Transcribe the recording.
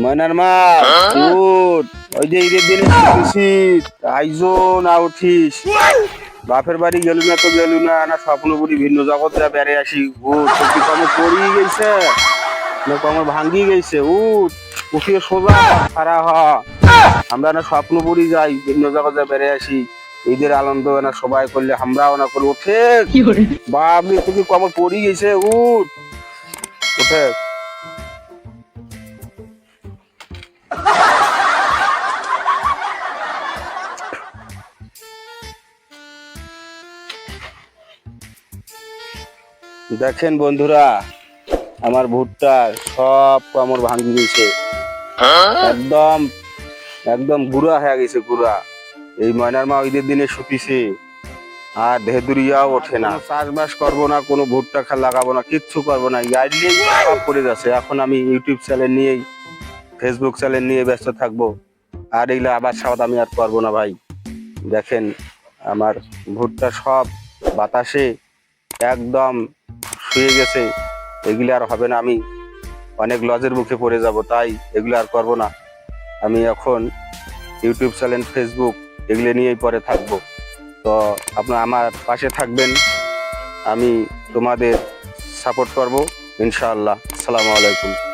ময়নার মা উঠ, ওই যে ঈদের দিনে ছুটিছি, আইজো না উঠিস। বাপের বাড়ি গেলু না তো গেলু না, না স্বপ্ন বুড়ি ভিন্ন জগৎ যা বেড়ে আসি। উঠ, তোর কি কমর পড়িয়ে গেছে না কমর ভাঙ্গি গেছে? উঠ, উঠিয়ে সোজা খাড়া হ। আমরা না স্বপ্ন বুড়ি যাই, ভিন্ন জগৎ যা বেড়ে আসি। ঈদের আনন্দ না সবাই করলে আমরাও না করে। উঠে বাবলি, তুই কি কমর পড়িয়ে গেছে? উঠ, উঠে। দেখেন বন্ধুরা, আমার ভুট্টা সব কামড় ভাঙি গেছে, একদম একদম গুঁড়া হয়ে গেছে, গুঁড়া। এই ময়নার মা ঈদের দিনে শুকিছে, আর ধেদুরিয়াও ওঠে না। চাষবাস করবো না, কোনো ভুট্টা লাগাবো না, কিচ্ছু করবো না, গাইডলি সব পড়ে যাচ্ছে। এখন আমি ইউটিউব চ্যানেল নিয়েই, ফেসবুক চ্যানেল নিয়ে ব্যস্ত থাকবো। আর এইগুলো আবার সাবাদ আমি আর করবো না ভাই। দেখেন আমার ভুট্টা সব বাতাসে একদম শুয়ে গেছে, এগুলো আর হবে না। আমি অনেক লজের মুখে পড়ে যাব, তাই এগুলো আর করবো না। আমি এখন ইউটিউব চ্যানেল, ফেসবুক এগুলো নিয়েই পরে থাকবো। তো আপনারা আমার পাশে থাকবেন, আমি তোমাদের সাপোর্ট করব ইনশাআল্লাহ। আসসালামু আলাইকুম।